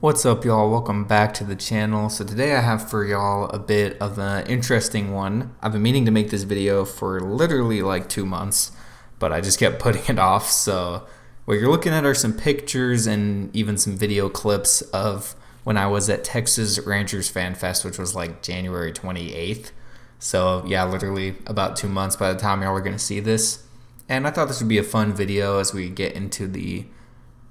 What's up, y'all? Welcome back to the channel. So today I have for y'all a bit of an interesting one. I've been meaning to make this video for literally like 2 months, but I just kept putting it off. So what you're looking at are some pictures and even some video clips of when I was at Texas Rangers Fan Fest, which was like January 28th. So yeah, literally about 2 months by the time y'all are going to see this. And I thought this would be a fun video as we get into the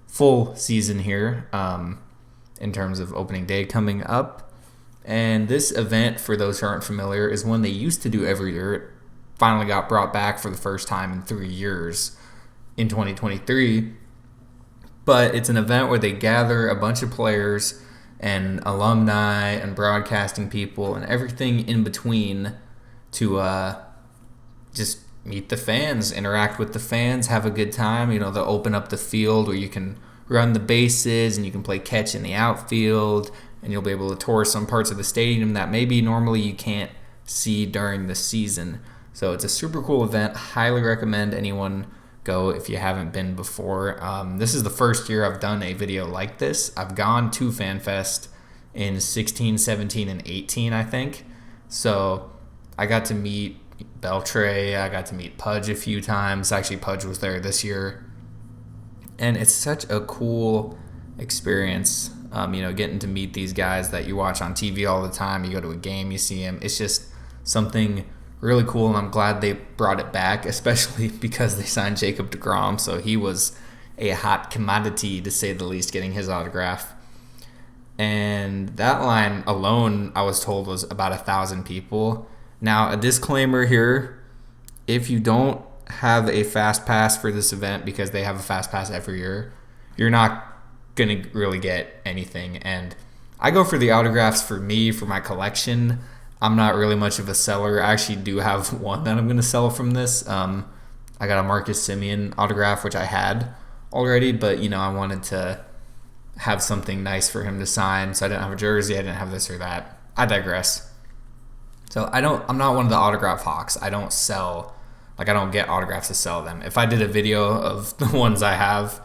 full season here. In terms of opening day coming up. And this event, for those who aren't familiar, is one they used to do every year. It finally got brought back for the first time in 3 years in 2023. But it's an event where they gather a bunch of players and alumni and broadcasting people and everything in between to just meet the fans, interact with the fans, have a good time. You know, they'll open up the field where you can run the bases and you can play catch in the outfield, and you'll be able to tour some parts of the stadium that maybe normally you can't see during the season. So it's a super cool event. Highly recommend anyone go if you haven't been before. This is the first year I've done a video like this. I've gone to FanFest in 16, 17, and 18, I think. So I got to meet Beltre, I got to meet Pudge a few times. Actually, Pudge was there this year. And it's such a cool experience, getting to meet these guys that you watch on TV all the time. You go to a game, you see them. It's just something really cool, and I'm glad they brought it back, especially because they signed Jacob deGrom, so he was a hot commodity, to say the least, getting his autograph. And that line alone, I was told, was about 1,000 people. Now, a disclaimer here, if you don't have a fast pass for this event, because they have a fast pass every year, you're not gonna really get anything. And I go for the autographs for me, for my collection. I'm not really much of a seller. I actually do have one that I'm gonna sell from this. I got a Marcus Semien autograph, which I had already, but I wanted to have something nice for him to sign, so I didn't have a jersey, I didn't have this or that. I digress. So I'm not one of the autograph hawks. I don't sell. I don't get autographs to sell them. If I did a video of the ones I have,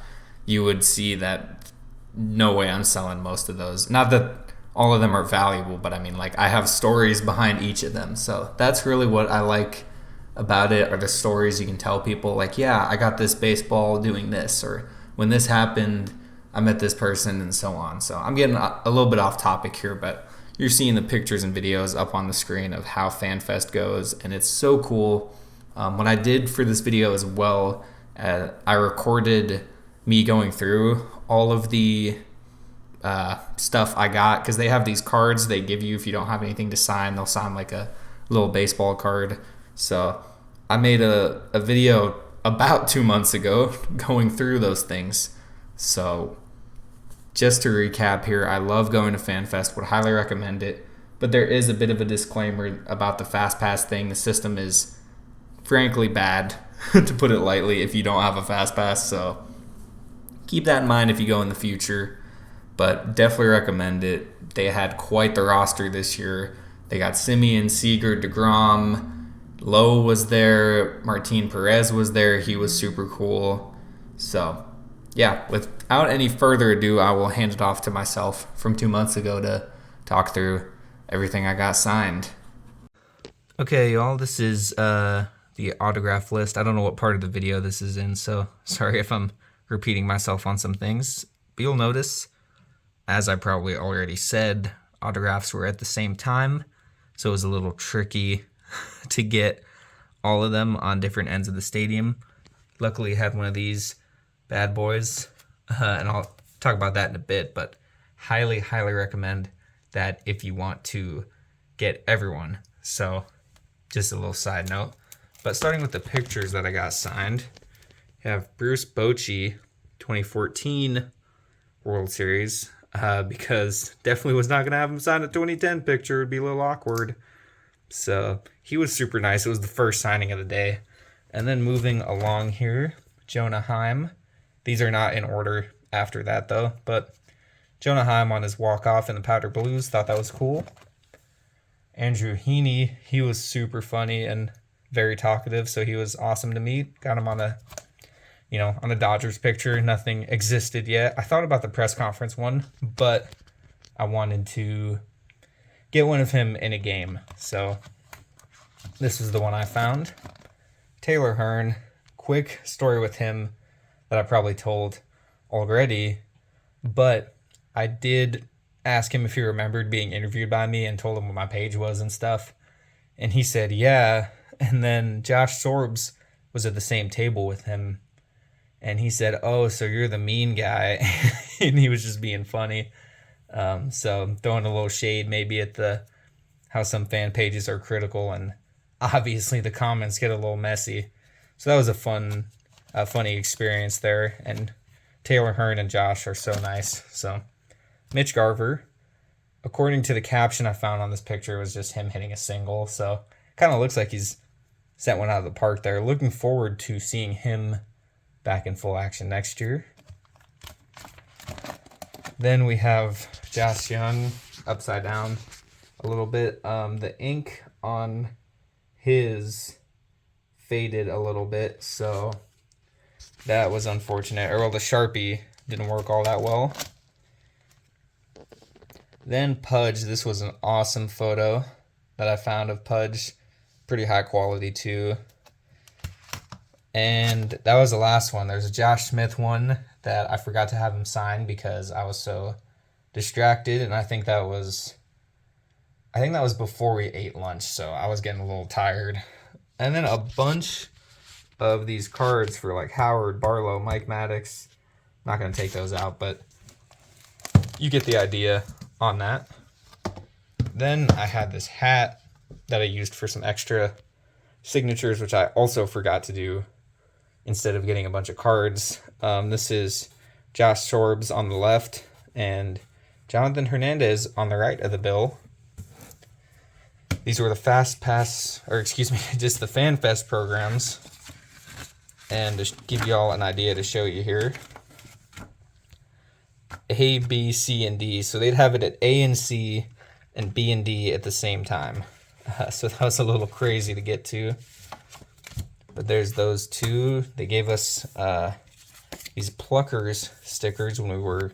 you would see that no way I'm selling most of those. Not that all of them are valuable, but I have stories behind each of them. So that's really what I like about it, are the stories you can tell people. Yeah, I got this baseball doing this, or when this happened, I met this person, and so on. So I'm getting a little bit off topic here, but you're seeing the pictures and videos up on the screen of how FanFest goes, and it's so cool. What I did for this video as well, I recorded me going through all of the stuff I got, because they have these cards they give you if you don't have anything to sign. They'll sign like a little baseball card. So I made a video about 2 months ago going through those things. So just to recap here, I love going to FanFest, would highly recommend it, but there is a bit of a disclaimer about the Fast Pass thing. The system is frankly bad, to put it lightly, if you don't have a fast pass, so keep that in mind if you go in the future, but definitely recommend it. They had quite the roster this year. They got Semien, Seager, deGrom, Lowe was there, Martin Perez was there, he was super cool. So yeah, without any further ado, I will hand it off to myself from 2 months ago to talk through everything I got signed. Okay, y'all, this is the autograph list. I don't know what part of the video this is in, so sorry if I'm repeating myself on some things. But you'll notice, as I probably already said, autographs were at the same time, so it was a little tricky to get all of them on different ends of the stadium. Luckily, I had one of these bad boys, and I'll talk about that in a bit, but highly, highly recommend that if you want to get everyone. So just a little side note. But starting with the pictures that I got signed, you have Bruce Bochy, 2014 World Series, because definitely was not going to have him sign a 2010 picture. It would be a little awkward. So he was super nice. It was the first signing of the day. And then moving along here, Jonah Heim. These are not in order after that, though. But Jonah Heim on his walk-off in the Powder Blues, thought that was cool. Andrew Heaney, he was super funny and very talkative, so he was awesome to meet. Got him on a on the Dodgers picture, nothing existed yet. I thought about the press conference one, but I wanted to get one of him in a game. So this is the one I found. Taylor Hearn. Quick story with him that I probably told already, but I did ask him if he remembered being interviewed by me and told him what my page was and stuff. And he said, yeah. And then Josh Sorbs was at the same table with him. And he said, oh, so you're the mean guy. And he was just being funny. So throwing a little shade maybe at how some fan pages are critical. And obviously the comments get a little messy. So that was a funny experience there. And Taylor Hearn and Josh are so nice. So Mitch Garver, according to the caption I found on this picture, was just him hitting a single. So kind of looks like he's sent one out of the park there. Looking forward to seeing him back in full action next year. Then we have Josh Young upside down a little bit. The ink on his faded a little bit, so that was unfortunate. Or well, the Sharpie didn't work all that well. Then Pudge. This was an awesome photo that I found of Pudge. Pretty high quality too. And that was the last one. There's a Josh Smith one that I forgot to have him sign because I was so distracted, and I think that was before we ate lunch, so I was getting a little tired. And then a bunch of these cards for like Howard, Barlow, Mike Maddox. Not going to take those out, but you get the idea on that. Then I had this hat that I used for some extra signatures, which I also forgot to do instead of getting a bunch of cards. This is Josh Sorbs on the left and Jonathan Hernandez on the right of the bill. These were the just the Fan Fest programs. And to give you all an idea to show you here, A, B, C, and D. So they'd have it at A and C and B and D at the same time. So that was a little crazy to get to. But there's those two. They gave us these Pluckers stickers when we were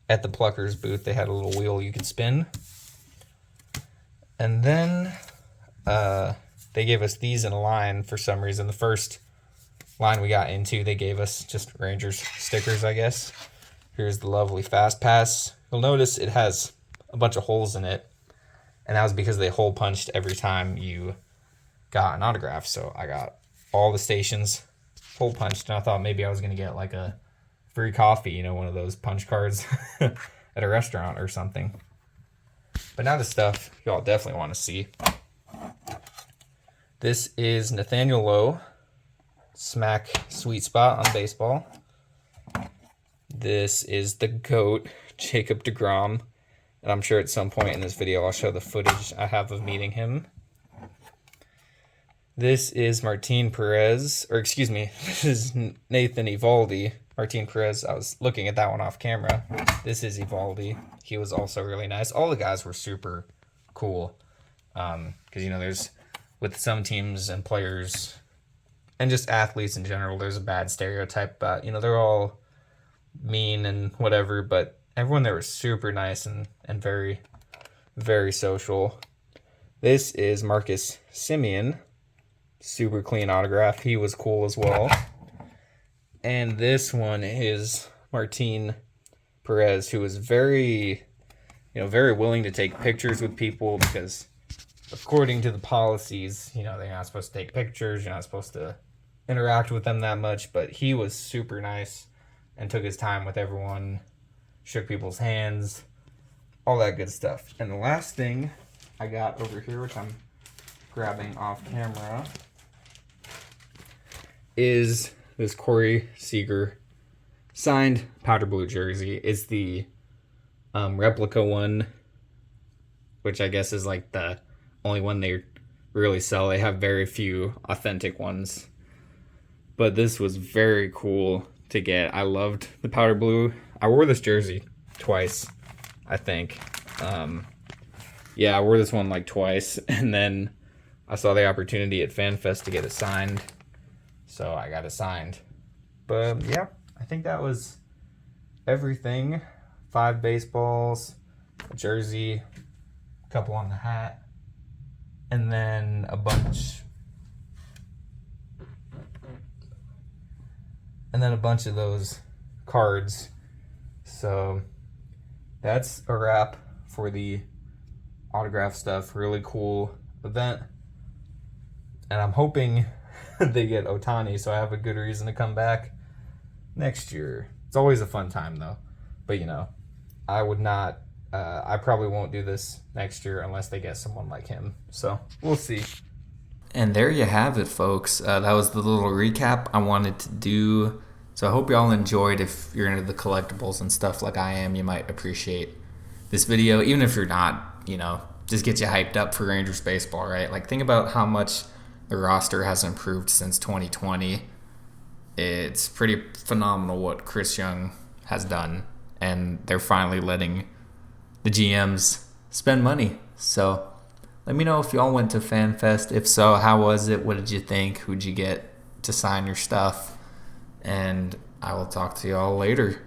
at the Pluckers booth. They had a little wheel you could spin. And then they gave us these in a line for some reason. The first line we got into, they gave us just Rangers stickers, I guess. Here's the lovely Fast Pass. You'll notice it has a bunch of holes in it. And that was because they hole punched every time you got an autograph. So I got all the stations hole punched. And I thought maybe I was going to get like a free coffee, one of those punch cards at a restaurant or something. But now the stuff y'all definitely want to see. This is Nathaniel Lowe, smack sweet spot on baseball. This is the GOAT, Jacob deGrom. And I'm sure at some point in this video I'll show the footage I have of meeting him. This is this is Nathan Eovaldi. Martin Perez, I was looking at that one off camera. This is Eovaldi. He was also really nice. All the guys were super cool. Because, there's, with some teams and players, and just athletes in general, there's a bad stereotype about, they're all mean and whatever, but everyone there was super nice and very, very social. This is Marcus Semien. Super clean autograph. He was cool as well. And this one is Martin Perez, who was very willing to take pictures with people because according to the policies, they're not supposed to take pictures. You're not supposed to interact with them that much. But he was super nice and took his time with everyone, shook people's hands, all that good stuff. And the last thing I got over here, which I'm grabbing off camera, is this Corey Seager signed powder blue jersey. It's the replica one, which I guess is like the only one they really sell. They have very few authentic ones. But this was very cool to get. I loved the powder blue. I wore this jersey twice, I think. I wore this one like twice. And then I saw the opportunity at FanFest to get it signed. So I got it signed. But yeah, I think that was everything. 5 baseballs, a jersey, a couple on the hat, and then a bunch of those cards. So that's a wrap for the autograph stuff. Really cool event, and I'm hoping they get Ohtani, so I have a good reason to come back next year. It's always a fun time though, but I would not I probably won't do this next year unless they get someone like him, so we'll see. And there you have it, folks. That was the little recap I wanted to do. So I hope y'all enjoyed. If you're into the collectibles and stuff like I am, you might appreciate this video. Even if you're not, just get you hyped up for Rangers baseball, right? Like, think about how much the roster has improved since 2020. It's pretty phenomenal what Chris Young has done. And they're finally letting the GMs spend money. So let me know if y'all went to FanFest. If so, how was it? What did you think? Who'd you get to sign your stuff? And I will talk to y'all later.